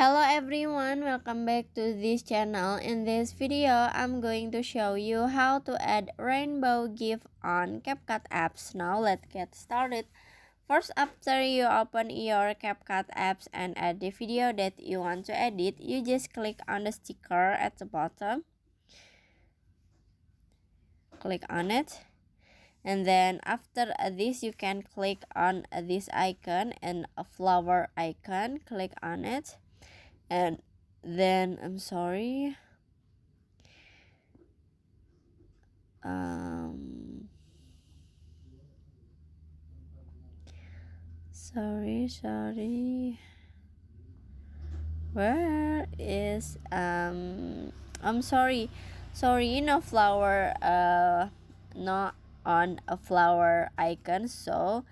Hello everyone, welcome back to this channel. In this video, I'm going to show you how to add rainbow GIF on CapCut apps. Now let's get started. First, after you open your CapCut apps and add the video that you want to edit, you just click on the sticker at the bottom. Click on it. And then after this, you can click on this icon and a flower icon. Click on it. And then sorry, where is flower not on a flower icon, so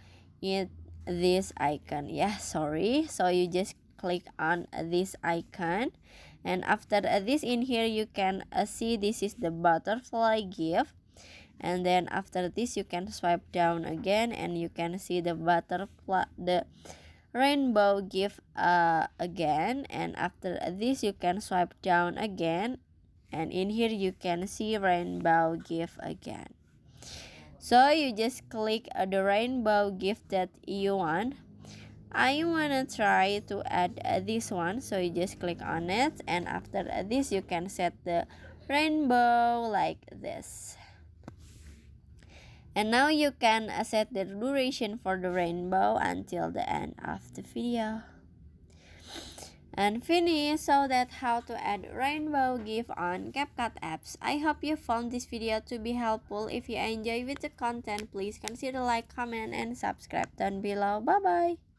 this icon, yeah, sorry. So you just click on this icon, and after this, in here you can see this is the butterfly GIF. And then after this, you can swipe down again and you can see the rainbow GIF again. And after this, you can swipe down again, and in here you can see rainbow GIF again. So you just click the rainbow GIF that you want. I wanna try to add this one, so you just click on it, and after this, you can set the rainbow like this. And now you can set the duration for the rainbow until the end of the video. And finish. So that's how to add rainbow GIF on CapCut apps. I hope you found this video to be helpful. If you enjoy with the content, please consider like, comment, and subscribe down below. Bye bye.